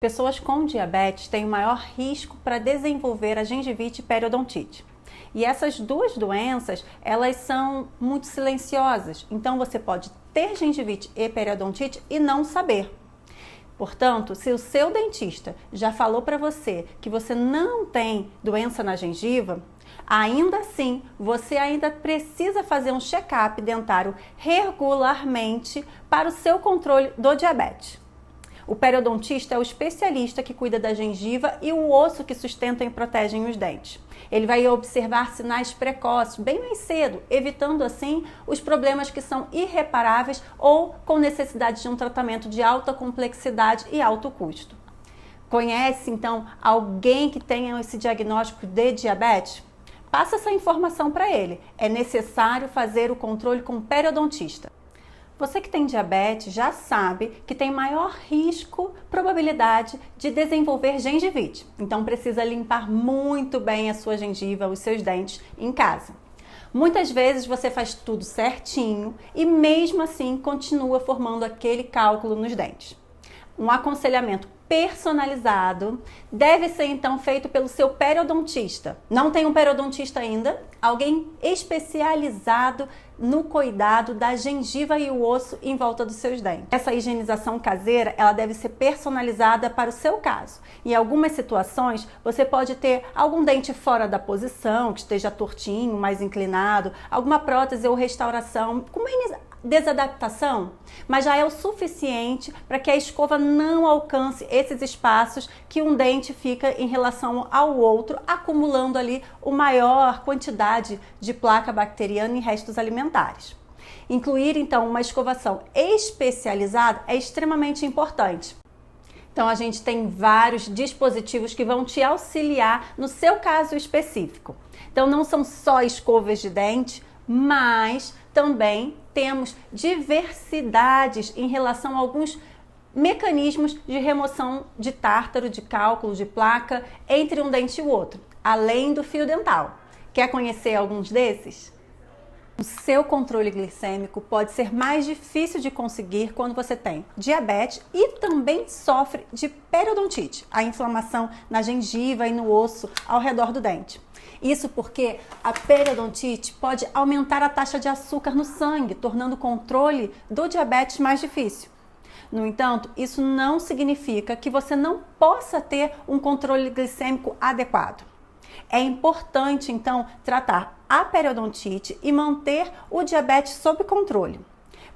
Pessoas com diabetes têm o maior risco para desenvolver a gengivite e periodontite. E essas duas doenças, elas são muito silenciosas. Então você pode ter gengivite e periodontite e não saber. Portanto, se o seu dentista já falou para você que você não tem doença na gengiva, ainda assim, você ainda precisa fazer um check-up dentário regularmente para o seu controle do diabetes. O periodontista é o especialista que cuida da gengiva e o osso que sustentam e protegem os dentes. Ele vai observar sinais precoces bem mais cedo, evitando assim os problemas que são irreparáveis ou com necessidade de um tratamento de alta complexidade e alto custo. Conhece então alguém que tenha esse diagnóstico de diabetes? Passa essa informação para ele. É necessário fazer o controle com o periodontista. Você que tem diabetes já sabe que tem maior risco, probabilidade de desenvolver gengivite. Então precisa limpar muito bem a sua gengiva, os seus dentes em casa. Muitas vezes você faz tudo certinho e mesmo assim continua formando aquele cálculo nos dentes. Um aconselhamento personalizado deve ser então feito pelo seu periodontista. Não tem um periodontista ainda? Alguém especializado no cuidado da gengiva e o osso em volta dos seus dentes. Essa higienização caseira, ela deve ser personalizada para o seu caso. Em algumas situações, você pode ter algum dente fora da posição, que esteja tortinho, mais inclinado, alguma prótese ou restauração, com uma desadaptação, mas já é o suficiente para que a escova não alcance esses espaços que um dente fica em relação ao outro, acumulando ali uma maior quantidade de placa bacteriana e restos alimentares. Incluir então uma escovação especializada é extremamente importante. Então a gente tem vários dispositivos que vão te auxiliar no seu caso específico. Então não são só escovas de dente, mas também temos diversidades em relação a alguns mecanismos de remoção de tártaro, de cálculo, de placa entre um dente e o outro, além do fio dental. Quer conhecer alguns desses? O seu controle glicêmico pode ser mais difícil de conseguir quando você tem diabetes e também sofre de periodontite, a inflamação na gengiva e no osso ao redor do dente. Isso porque a periodontite pode aumentar a taxa de açúcar no sangue, tornando o controle do diabetes mais difícil. No entanto, isso não significa que você não possa ter um controle glicêmico adequado. É importante, então, tratar a periodontite e manter o diabetes sob controle.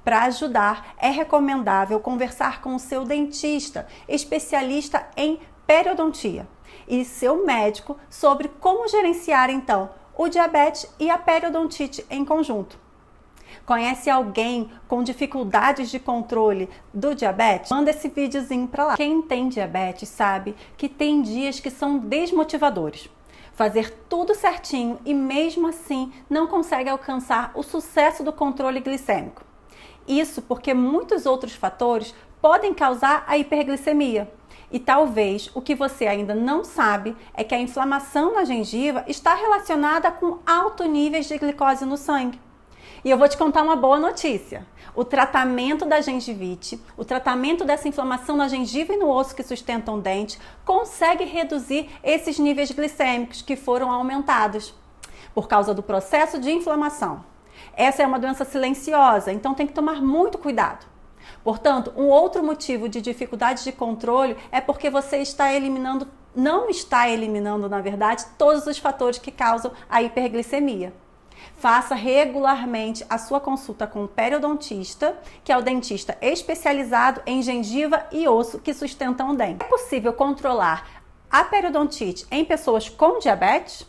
Para ajudar, é recomendável conversar com o seu dentista, especialista em periodontia, e seu médico sobre como gerenciar, então, o diabetes e a periodontite em conjunto. Conhece alguém com dificuldades de controle do diabetes? Manda esse videozinho para lá. Quem tem diabetes sabe que tem dias que são desmotivadores. Fazer tudo certinho e mesmo assim não consegue alcançar o sucesso do controle glicêmico. Isso porque muitos outros fatores podem causar a hiperglicemia. E talvez o que você ainda não sabe é que a inflamação na gengiva está relacionada com altos níveis de glicose no sangue. E eu vou te contar uma boa notícia. O tratamento da gengivite, o tratamento dessa inflamação na gengiva e no osso que sustentam o dente, consegue reduzir esses níveis glicêmicos que foram aumentados por causa do processo de inflamação. Essa é uma doença silenciosa, então tem que tomar muito cuidado. Portanto, um outro motivo de dificuldade de controle é porque você não está eliminando, na verdade, todos os fatores que causam a hiperglicemia. Faça regularmente a sua consulta com o periodontista, que é o dentista especializado em gengiva e osso que sustentam o dente. É possível controlar a periodontite em pessoas com diabetes?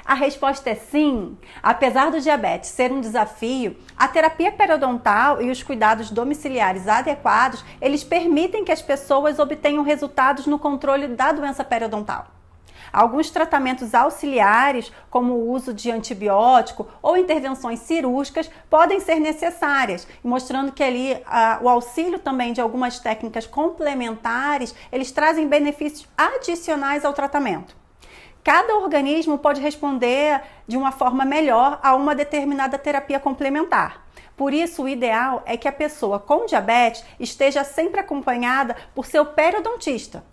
A resposta é sim. Apesar do diabetes ser um desafio, a terapia periodontal e os cuidados domiciliares adequados, eles permitem que as pessoas obtenham resultados no controle da doença periodontal. Alguns tratamentos auxiliares, como o uso de antibiótico ou intervenções cirúrgicas, podem ser necessárias, mostrando que ali o auxílio também de algumas técnicas complementares, eles trazem benefícios adicionais ao tratamento. Cada organismo pode responder de uma forma melhor a uma determinada terapia complementar. Por isso, o ideal é que a pessoa com diabetes esteja sempre acompanhada por seu periodontista.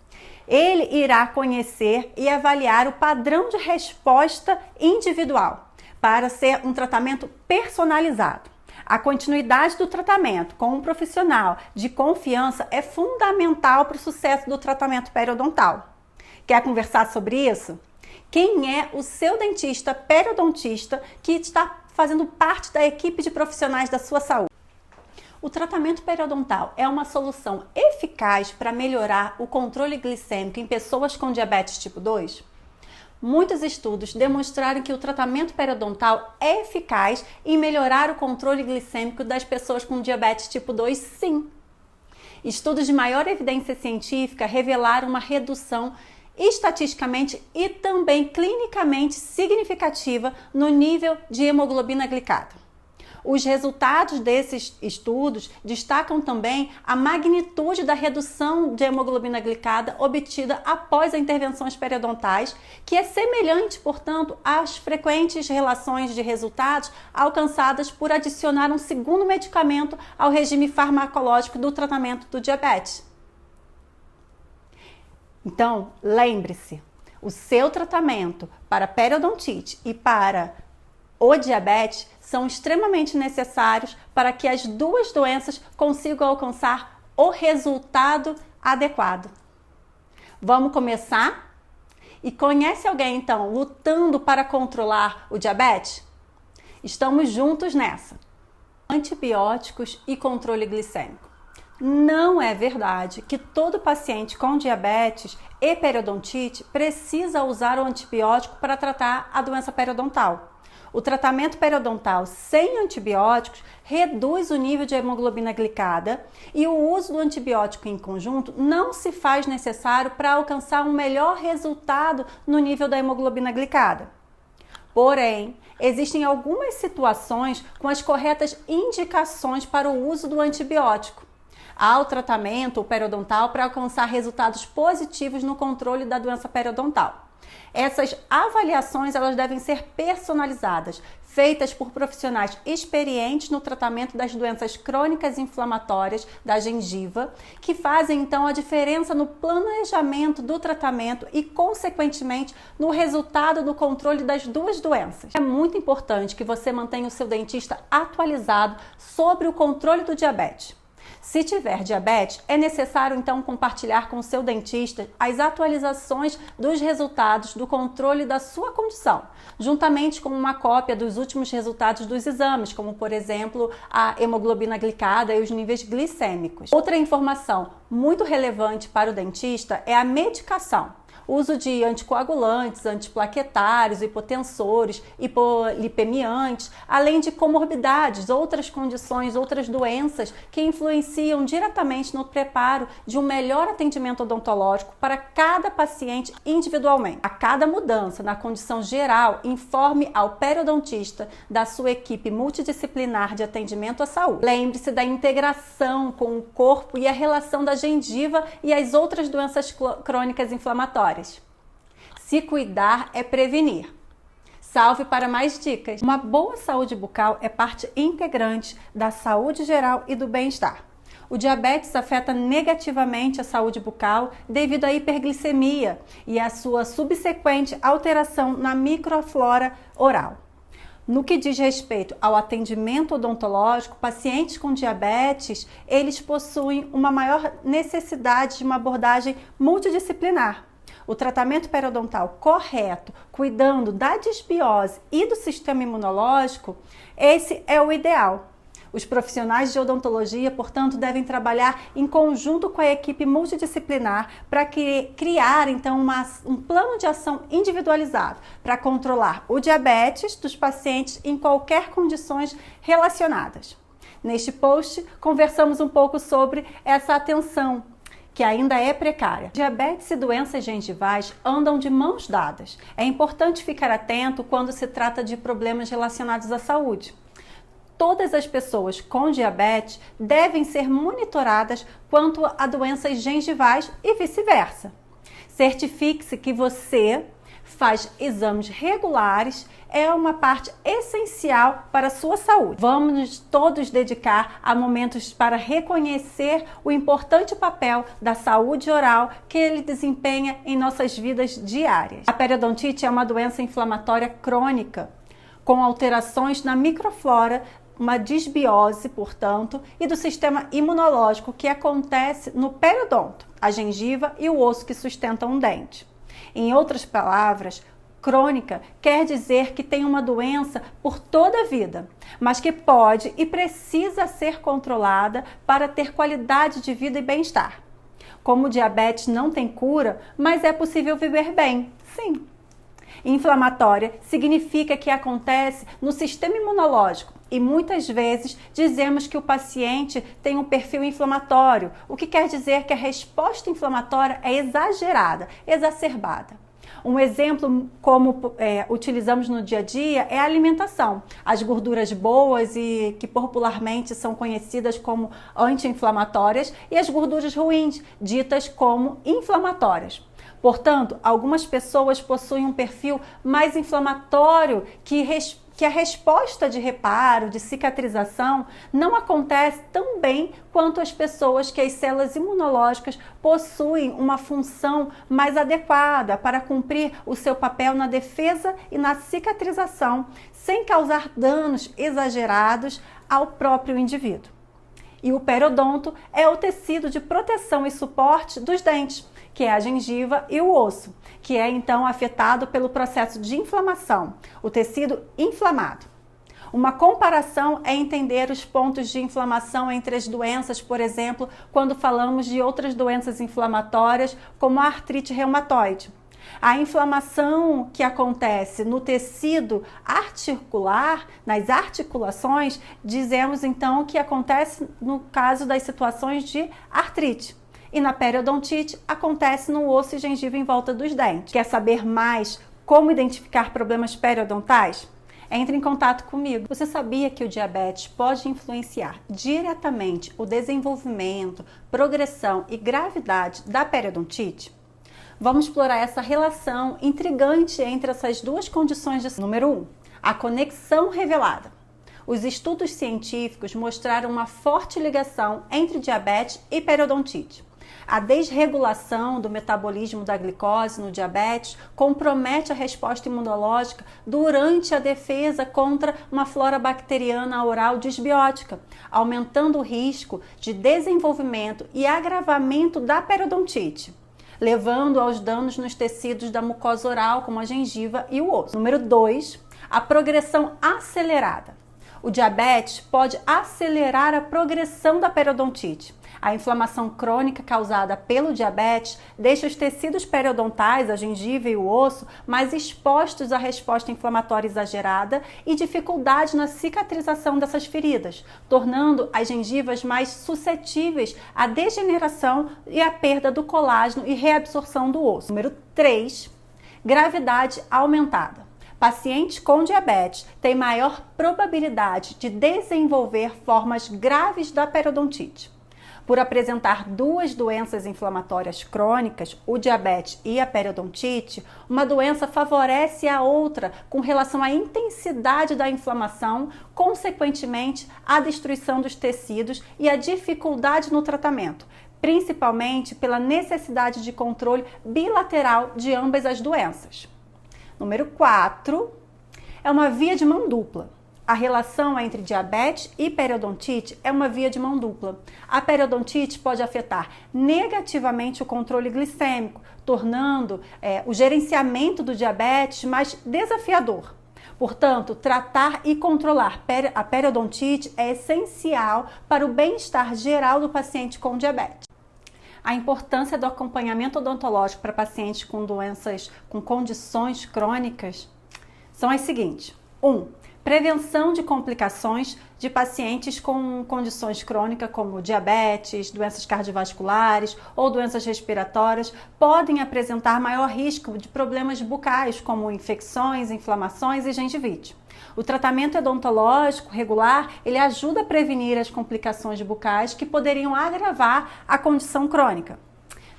Ele irá conhecer e avaliar o padrão de resposta individual para ser um tratamento personalizado. A continuidade do tratamento com um profissional de confiança é fundamental para o sucesso do tratamento periodontal. Quer conversar sobre isso? Quem é o seu dentista periodontista que está fazendo parte da equipe de profissionais da sua saúde? O tratamento periodontal é uma solução eficaz para melhorar o controle glicêmico em pessoas com diabetes tipo 2? Muitos estudos demonstraram que o tratamento periodontal é eficaz em melhorar o controle glicêmico das pessoas com diabetes tipo 2, sim. Estudos de maior evidência científica revelaram uma redução estatisticamente e também clinicamente significativa no nível de hemoglobina glicada. Os resultados desses estudos destacam também a magnitude da redução de hemoglobina glicada obtida após as intervenções periodontais, que é semelhante, portanto, às frequentes relações de resultados alcançadas por adicionar um segundo medicamento ao regime farmacológico do tratamento do diabetes. Então, lembre-se, o seu tratamento para periodontite e para o diabetes são extremamente necessários para que as duas doenças consigam alcançar o resultado adequado. Vamos começar? E conhece alguém, então, lutando para controlar o diabetes? Estamos juntos nessa. Antibióticos e controle glicêmico. Não é verdade que todo paciente com diabetes e periodontite precisa usar o antibiótico para tratar a doença periodontal. O tratamento periodontal sem antibióticos reduz o nível de hemoglobina glicada e o uso do antibiótico em conjunto não se faz necessário para alcançar um melhor resultado no nível da hemoglobina glicada. Porém, existem algumas situações com as corretas indicações para o uso do antibiótico ao tratamento periodontal para alcançar resultados positivos no controle da doença periodontal. Essas avaliações elas devem ser personalizadas, feitas por profissionais experientes no tratamento das doenças crônicas inflamatórias da gengiva, que fazem então a diferença no planejamento do tratamento e, consequentemente, no resultado do controle das duas doenças. É muito importante que você mantenha o seu dentista atualizado sobre o controle do diabetes. Se tiver diabetes, é necessário então compartilhar com o seu dentista as atualizações dos resultados do controle da sua condição, juntamente com uma cópia dos últimos resultados dos exames, como por exemplo a hemoglobina glicada e os níveis glicêmicos. Outra informação muito relevante para o dentista é a medicação. Uso de anticoagulantes, antiplaquetários, hipotensores, hipolipemiantes, além de comorbidades, outras condições, outras doenças que influenciam diretamente no preparo de um melhor atendimento odontológico para cada paciente individualmente. A cada mudança na condição geral, informe ao periodontista da sua equipe multidisciplinar de atendimento à saúde. Lembre-se da integração com o corpo e a relação da gengiva e as outras doenças crônicas inflamatórias. Se cuidar é prevenir. Salve para mais dicas! Uma boa saúde bucal é parte integrante da saúde geral e do bem-estar. O diabetes afeta negativamente a saúde bucal devido à hiperglicemia e à sua subsequente alteração na microflora oral. No que diz respeito ao atendimento odontológico, pacientes com diabetes, eles possuem uma maior necessidade de uma abordagem multidisciplinar. O tratamento periodontal correto, cuidando da disbiose e do sistema imunológico, esse é o ideal. Os profissionais de odontologia, portanto, devem trabalhar em conjunto com a equipe multidisciplinar para criar, então, um plano de ação individualizado para controlar o diabetes dos pacientes em qualquer condições relacionadas. Neste post, conversamos um pouco sobre essa atenção, que ainda é precária. Diabetes e doenças gengivais andam de mãos dadas. É importante ficar atento quando se trata de problemas relacionados à saúde. Todas as pessoas com diabetes devem ser monitoradas quanto a doenças gengivais e vice-versa. Certifique-se que você faz exames regulares, é uma parte essencial para a sua saúde. Vamos nos todos dedicar a momentos para reconhecer o importante papel da saúde oral que ele desempenha em nossas vidas diárias. A periodontite é uma doença inflamatória crônica, com alterações na microflora, uma disbiose, portanto, e do sistema imunológico que acontece no periodonto, a gengiva e o osso que sustentam o dente. Em outras palavras, crônica quer dizer que tem uma doença por toda a vida, mas que pode e precisa ser controlada para ter qualidade de vida e bem-estar. Como o diabetes não tem cura, mas é possível viver bem, sim. Inflamatória significa que acontece no sistema imunológico e muitas vezes dizemos que o paciente tem um perfil inflamatório, o que quer dizer que a resposta inflamatória é exagerada, exacerbada. Um exemplo como utilizamos no dia a dia é a alimentação. As gorduras boas e que popularmente são conhecidas como anti-inflamatórias e as gorduras ruins, ditas como inflamatórias. Portanto, algumas pessoas possuem um perfil mais inflamatório que a resposta de reparo, de cicatrização, não acontece tão bem quanto as pessoas que as células imunológicas possuem uma função mais adequada para cumprir o seu papel na defesa e na cicatrização, sem causar danos exagerados ao próprio indivíduo. E o periodonto é o tecido de proteção e suporte dos dentes, que é a gengiva e o osso, que é então afetado pelo processo de inflamação, o tecido inflamado. Uma comparação é entender os pontos de inflamação entre as doenças, por exemplo, quando falamos de outras doenças inflamatórias, como a artrite reumatoide. A inflamação que acontece no tecido articular, nas articulações, dizemos então que acontece no caso das situações de artrite. E na periodontite acontece no osso e gengiva em volta dos dentes. Quer saber mais como identificar problemas periodontais? Entre em contato comigo. Você sabia que o diabetes pode influenciar diretamente o desenvolvimento, progressão e gravidade da periodontite? Vamos explorar essa relação intrigante entre essas duas condições de... Número 1. A conexão revelada. Os estudos científicos mostraram uma forte ligação entre diabetes e periodontite. A desregulação do metabolismo da glicose no diabetes compromete a resposta imunológica durante a defesa contra uma flora bacteriana oral disbiótica, aumentando o risco de desenvolvimento e agravamento da periodontite, levando aos danos nos tecidos da mucosa oral, como a gengiva e o osso. Número 2, a progressão acelerada. O diabetes pode acelerar a progressão da periodontite. A inflamação crônica causada pelo diabetes deixa os tecidos periodontais, a gengiva e o osso, mais expostos à resposta inflamatória exagerada e dificuldade na cicatrização dessas feridas, tornando as gengivas mais suscetíveis à degeneração e à perda do colágeno e reabsorção do osso. Número 3, gravidade aumentada. Pacientes com diabetes têm maior probabilidade de desenvolver formas graves da periodontite. Por apresentar duas doenças inflamatórias crônicas, o diabetes e a periodontite, uma doença favorece a outra com relação à intensidade da inflamação, consequentemente, a destruição dos tecidos e a dificuldade no tratamento, principalmente pela necessidade de controle bilateral de ambas as doenças. Número 4, é uma via de mão dupla. A relação entre diabetes e periodontite é uma via de mão dupla. A periodontite pode afetar negativamente o controle glicêmico, tornando o gerenciamento do diabetes mais desafiador. Portanto, tratar e controlar a periodontite é essencial para o bem-estar geral do paciente com diabetes. A importância do acompanhamento odontológico para pacientes com doenças, com condições crônicas, são as seguintes. 1. Prevenção de complicações de pacientes com condições crônicas como diabetes, doenças cardiovasculares ou doenças respiratórias podem apresentar maior risco de problemas bucais como infecções, inflamações e gengivite. O tratamento odontológico regular, ele ajuda a prevenir as complicações bucais que poderiam agravar a condição crônica.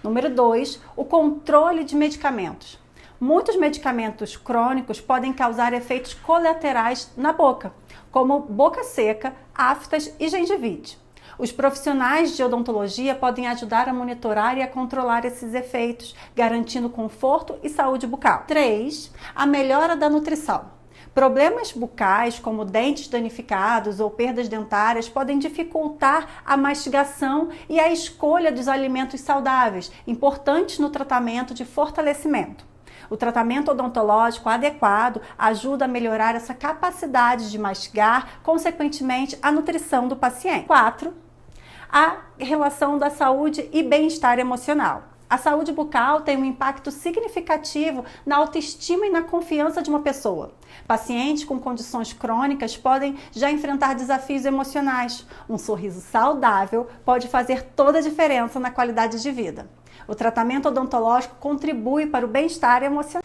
Número 2, o controle de medicamentos. Muitos medicamentos crônicos podem causar efeitos colaterais na boca, como boca seca, aftas e gengivite. Os profissionais de odontologia podem ajudar a monitorar e a controlar esses efeitos, garantindo conforto e saúde bucal. 3. A melhora da nutrição. Problemas bucais, como dentes danificados ou perdas dentárias, podem dificultar a mastigação e a escolha dos alimentos saudáveis, importantes no tratamento de fortalecimento. O tratamento odontológico adequado ajuda a melhorar essa capacidade de mastigar, consequentemente, a nutrição do paciente. 4. A relação da saúde e bem-estar emocional. A saúde bucal tem um impacto significativo na autoestima e na confiança de uma pessoa. Pacientes com condições crônicas podem já enfrentar desafios emocionais. Um sorriso saudável pode fazer toda a diferença na qualidade de vida. O tratamento odontológico contribui para o bem-estar emocional.